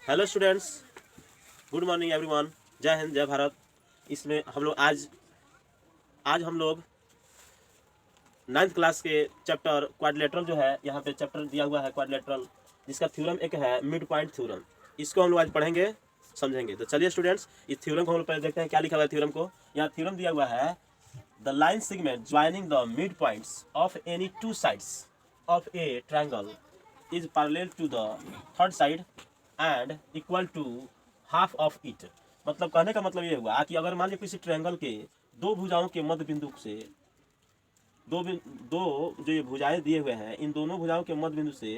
Hello students, good morning everyone. जय हिंद, जय भारत। इसमें हम लोग आज हम लोग 9th क्लास के चैप्टर क्वाड्रिलेटरल जो है, यहाँ पे चैप्टर दिया हुआ है क्वाड्रिलेटरल, जिसका थ्योरम एक है मिड पॉइंट थ्योरम। इसको हम लोग आज पढ़ेंगे, समझेंगे। तो चलिए स्टूडेंट्स, इस थ्योरम को हम लोग पहले देखते हैं क्या लिखा हुआ है थ्योरम को। यहाँ थ्योरम दिया हुआ है, the line segment joining the mid points of any two sides of a triangle is parallel to the third side and equal to half of it. मतलब कहने का मतलब ये हुआ कि अगर मान लीजिए किसी ट्रायंगल के दो भुजाओं के मध्य बिंदु से दो जो ये भुजाएं दिए हुए हैं, इन दोनों भुजाओं के मध्य बिंदु से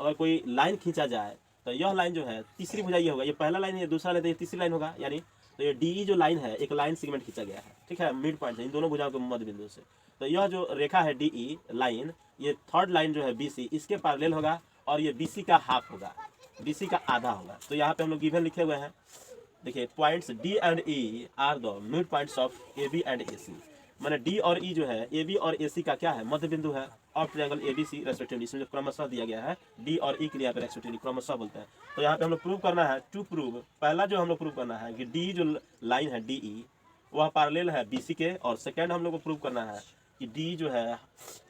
अगर कोई लाइन खींचा जाए तो यह लाइन जो है तीसरी भुजा ये होगा, ये पहला लाइन है, दूसरा लाइन, ये तीसरी लाइन होगा। यानी तो ये डी जो लाइन है, एक लाइन सेगमेंट खींचा गया है, ठीक है, मिड पॉइंट से इन दोनों भुजाओं के मध्य बिंदु से। तो यह जो रेखा है डी लाइन, ये थर्ड लाइन जो है बीसी, इसके पैरेलल होगा और ये बीसी का हाफ होगा, बीसी का आधा होगा। तो यहाँ पे हम लोग गिवन लिखे हुए हैं, देखिए, points D and E are the mid points of A B and A C. मैंने डी और ई जो है, ए बी और ए सी का क्या है, मध्य बिंदु है of triangle A B C respectively. इसमें जो क्रमशः दिया गया है डी और ई के लिए यहाँ पे रेस्पेक्टिवली क्रमशः बोलते हैं। तो यहाँ पे हम लोग प्रूव करना है, टू प्रूव, पहला जो हम लोग प्रूव करना है कि डी जो लाइन है डी ई वह पैरेलल है बी सी के, और सेकेंड हम लोग को प्रूव करना है कि डी जो है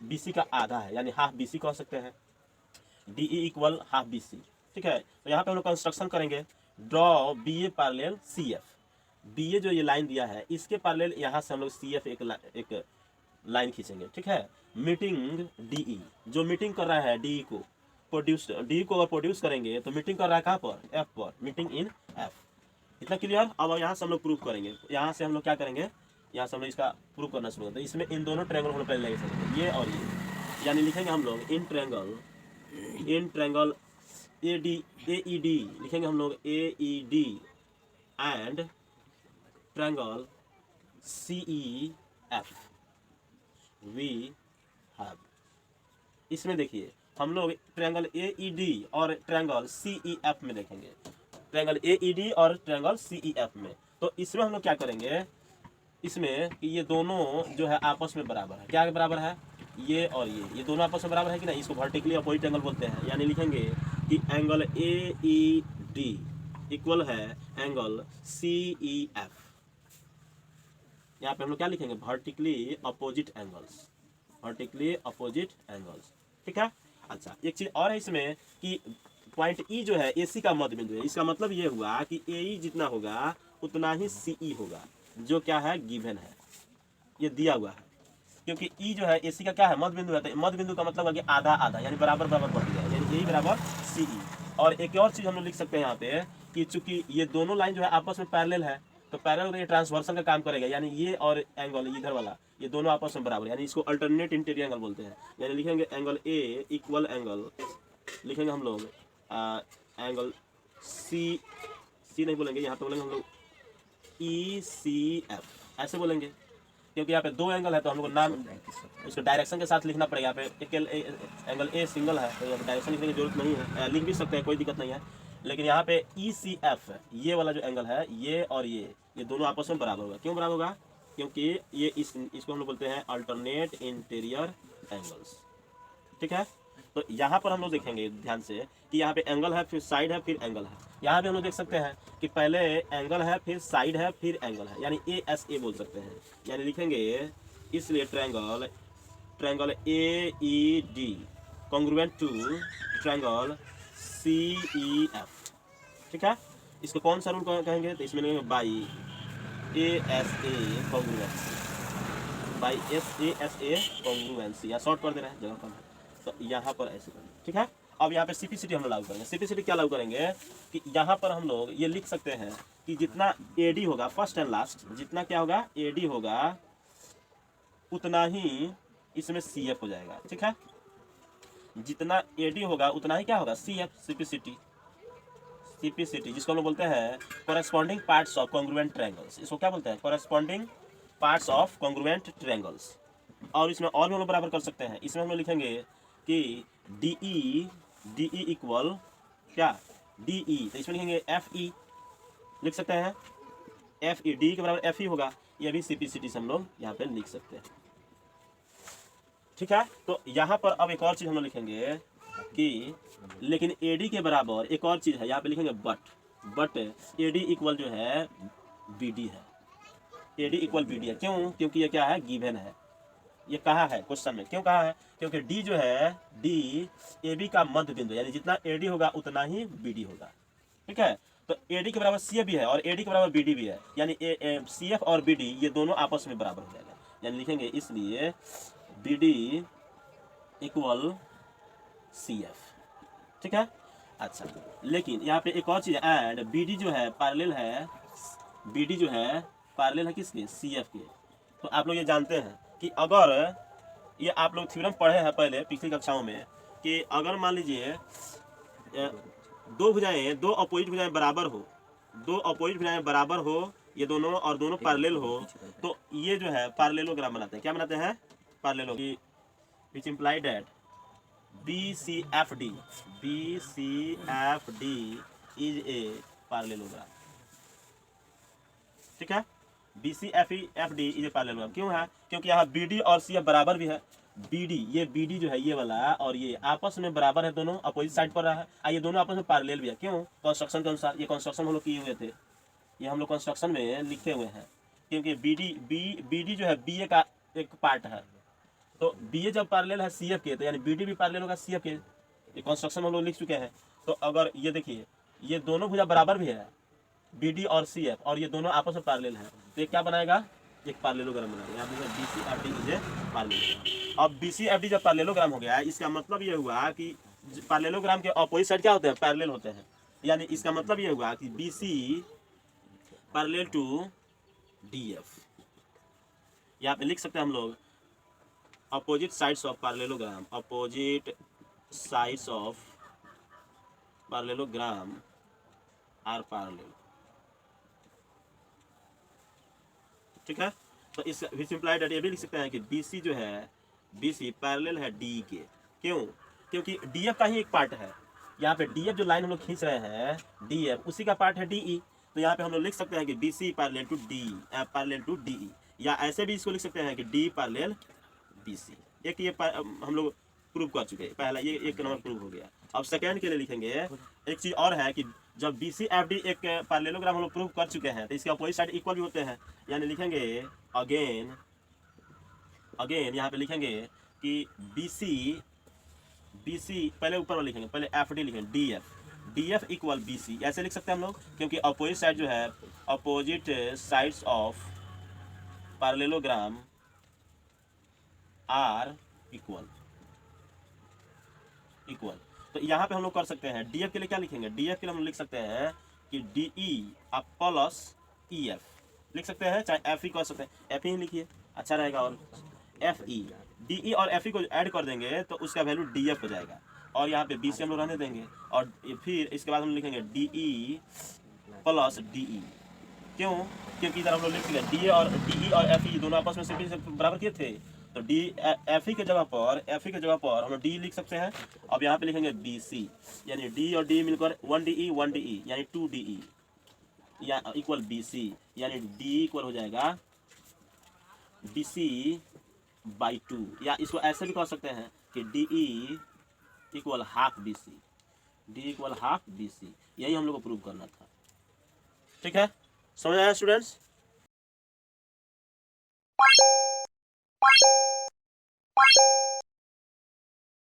बी सी का आधा है, यानी हाफ बी सी कह सकते हैं, D E equal half B C. ठीक है, तो यहाँ पे हम लोग कंस्ट्रक्शन करेंगे, draw B A parallel C F. B A जो ये लाइन दिया है इसके पैरेलल यहाँ से हम लोग सी एफ एक लाइन खींचेंगे। ठीक है, मीटिंग डी ई, जो मीटिंग कर रहा है डी ई को प्रोड्यूस, डी को अगर प्रोड्यूस करेंगे तो मीटिंग कर रहा है कहाँ पर, एफ पर, मीटिंग इन एफ। इतना क्लियर। अब यहाँ से हम लोग प्रूव करेंगे, यहाँ से हम लोग क्या करेंगे, यहाँ से हम लोग इसका प्रूव करना शुरू करते हैं। इसमें इन दोनों ट्रायंगल हम लोग पहले लेके चलेंगे, ये और ये, यानी लिखेंगे हम लोग in triangle A D, A E D लिखेंगे हम लोग, A E D and triangle C E F we have. इसमें देखिए हम लोग ट्रायंगल ए ई डी और ट्रायंगल सी ई एफ में देखेंगे, ट्रायंगल ए ई डी और ट्रायंगल सी ई एफ में। तो इसमें हम लोग क्या करेंगे, इसमें कि ये दोनों जो है आपस में बराबर है। क्या बराबर है, ये और ये दोनों आपस में बराबर है कि नहीं, इसको वर्टिकली अपोजिट एंगल बोलते हैं। यानी लिखेंगे कि angle A E D equal है एंगल सी ई एफ। यहाँ पे हम लोग क्या लिखेंगे, vertically opposite angles, vertically opposite angles. ठीक है। अच्छा, एक चीज और है इसमें कि पॉइंट ई जो है एसी का मध्य बिंदु है। इसका मतलब ये हुआ कि ए ई जितना होगा उतना ही सी ई होगा, जो क्या है गिवन है, ये दिया हुआ है। क्योंकि ई जो है एसी का क्या है, मध्य बिंदु है, तो मध्य बिंदु का मतलब है कि आधा आधा, यानी बराबर बराबर बढ़ गया, यानी ए बराबर सी ई। और एक और चीज हम लोग लिख सकते हैं यहाँ पे कि चूंकि ये दोनों लाइन जो है आपस में पैरेलल है, तो पैरेलल ये ट्रांसवर्सल का काम करेगा, यानी ये और एंगल इधर वाला, ये दोनों आपस में बराबर, यानी इसको अल्टरनेट इंटीरियर एंगल बोलते हैं। यानी लिखेंगे एंगल ए इक्वल एंगल, लिखेंगे हम लोग एंगल सी, सी नहीं बोलेंगे, यहाँ पे बोलेंगे हम लोग ई सी एफ, ऐसे बोलेंगे। क्योंकि यहाँ पे दो एंगल है तो हम लोग नाम उसको डायरेक्शन के साथ लिखना पड़ेगा। यहाँ पे एंगल ए सिंगल है तो यहाँ पे डायरेक्शन लिखने की जरूरत नहीं है, लिख भी सकते हैं, कोई दिक्कत नहीं है। लेकिन यहाँ पे ई सी एफ, ये वाला जो एंगल है, ये और ये दोनों आपस में बराबर होगा। क्यों बराबर होगा, क्योंकि ये इसको हम लोग बोलते हैं अल्टरनेट इंटीरियर एंगल्स। ठीक है। तो यहाँ पर हम लोग देखेंगे ध्यान से कि यहाँ पे एंगल है, फिर साइड है, फिर एंगल है। यहाँ पे हम लोग देख सकते हैं कि पहले एंगल है, फिर साइड है, फिर एंगल है, यानी ए एस ए बोल सकते हैं। यानी लिखेंगे इसलिए triangle A E D congruent to triangle C E F. ठीक है। इसको कौन सा रूल कहेंगे, तो इसमें लिखेंगे by A S A congruency, by A S A congruency, या शॉर्ट कर दे रहे हैं, जगह कम है तो यहाँ पर ऐसे करेंगे। ठीक है। अब यहाँ पे सीपीसीटी हम लोग लागू करेंगे। सीपीसीटी क्या लागू करेंगे कि यहाँ पर हम लोग ये लिख सकते हैं कि जितना एडी होगा, फर्स्ट एंड लास्ट, जितना क्या होगा एडी होगा उतना ही इसमें सी एफ हो जाएगा। ठीक है। जितना एडी होगा उतना ही क्या होगा सी एफ, सीपीसीटी, सीपीसीटी जिसको हम लोग बोलते हैं corresponding parts of congruent triangles. इसको क्या बोलते हैं, corresponding parts of congruent triangles. और इसमें और भी हम लोग बराबर कर सकते हैं। इसमें हम लोग लिखेंगे कि डी ई इक्वल क्या, डी ई, तो इसमें लिखेंगे एफ ई, लिख सकते हैं एफ ई, डी के बराबर एफ ई होगा। ये भी सीपीसीटी से हम लोग यहाँ पे लिख सकते हैं। ठीक है। तो यहाँ पर अब एक और चीज हम लोग लिखेंगे कि लेकिन AD के बराबर एक और चीज़ है, यहाँ पे लिखेंगे बट AD इक्वल जो है BD है। AD इक्वल BD है, क्यों? क्योंकि ये क्या है, गिवन है। ये कहा है क्वेश्चन में, क्यों कहा है? क्योंकि D जो है, D AB का मध्य बिंदु, यानी जितना AD होगा उतना ही BD होगा। ठीक है, तो AD के बराबर CF भी है और AD के बराबर BD भी है, यानी CF और BD ये दोनों आपस में बराबर हो जाएगा। यानी लिखेंगे इसलिए BD इक्वल CF। ठीक है, अच्छा, लेकिन यहाँ पे एक और चीज़ है, एंड BD जो है पैरेलल है, BD जो है पैरेलल है किसके, CF के। तो आप लोग ये जानते हैं कि अगर ये आप लोग थ्योरम पढ़े हैं पहले पिछली कक्षाओं में, कि अगर मान लीजिए दो भुजाएं, दो अपोजिट भुजाएं बराबर हो, दो अपोजिट भुजाएं बराबर हो, ये दोनों और दोनों पैरेलल हो, तो ये जो है पैरेललोग्राम बनाते हैं। क्या बनाते हैं, parallelogram, which imply that BCFD is a parallelogram. ठीक है, BCFD इज ए पैरेललोग्राम। क्यों है? क्योंकि यहाँ BD और CF बराबर भी है। ये BD जो है ये वाला और ये आपस में बराबर है, दोनों अपोजिट साइड पर रहा है, ये दोनों आपस में पैरेलल भी है। क्यों? कंस्ट्रक्शन के अनुसार। ये कंस्ट्रक्शन हम लोग किए हुए थे, ये हम लोग कंस्ट्रक्शन में लिखे हुए हैं। क्योंकि BD जो है BA का एक पार्ट है, तो BA जब पैरेलल है CF के, तो यानी BD भी पैरेलल होगा CF के। ये कंस्ट्रक्शन में हम लोग लिख चुके हैं। तो अगर ये देखिए, ये दोनों भुजा बराबर भी है, BD और CF, और ये दोनों आपस में पैरेलल है, तो ये क्या बनाएगा, एक पैरेललोग्राम बनाएगा। यहाँ पे BCFD इज ए पैरेललोग्राम। अब BCFD जब पैरेललोग्राम हो गया है, इसका मतलब ये हुआ कि पैरेललोग्राम के अपोजिट साइड क्या होते हैं, पैरेलल होते हैं। यानी इसका मतलब ये हुआ कि BC पैरेलल टू DF। यहाँ पे लिख सकते हैं हम लोग opposite sides of parallelogram, opposite sides of parallelogram are parallel. ठीक है, तो इस विच इम्प्लाई दैट ये भी लिख सकते हैं कि BC जो है, BC पैरेलल है D के। क्यों? क्योंकि DF का ही एक पार्ट है। यहाँ पे DF जो लाइन हम लोग खींच रहे हैं, DF उसी का पार्ट है DE। तो यहाँ पे हम लोग लिख सकते हैं कि BC पैरेलल टू DE, या ऐसे भी इसको लिख सकते हैं कि D पैरेलल BC। एक ये हम लोग प्रूव कर चुके हैं, पहला ये एक नंबर प्रूव हो गया। अब सेकेंड के लिए लिखेंगे, एक चीज़ और है कि जब BCFD एक पैरेललोग्राम हम लोग प्रूव कर चुके हैं, तो इसके अपोजिट साइड इक्वल भी होते हैं। यानी लिखेंगे अगेन यहाँ पे लिखेंगे कि BC पहले ऊपर वाला लिखेंगे, पहले FD लिखेंगे, DF इक्वल BC, ऐसे लिख सकते हैं हम लोग, क्योंकि अपोजिट साइड जो है, opposite sides of parallelogram are equal. तो यहाँ पे हम लोग कर सकते हैं, DF के लिए क्या लिखेंगे, DF के लिए हम लिख सकते हैं कि DE प्लस EF लिख सकते हैं, चाहे FE कर सकते हैं, FE लिखिए अच्छा रहेगा, और FE DE और FE को ऐड कर देंगे तो उसका वैल्यू DF हो जाएगा, और यहाँ पे BC हम लोग रहने देंगे, और फिर इसके बाद हम लिखेंगे DE प्लस DE। क्यों? क्योंकि इधर हम लोग लिख लिया DE और FE दोनों आपस में से बराबर किए थे, तो FE के जगह पर हम लोग D लिख सकते हैं। अब यहाँ पे लिखेंगे BC, यानी D और D मिलकर 1DE यानी 2DE या इक्वल BC, यानी D इक्वल हो जाएगा BC बाई 2, या इसको ऐसे भी कह सकते हैं कि DE इक्वल हाफ BC। यही हम लोग को प्रूव करना था। ठीक है, समझ आया स्टूडेंट्स?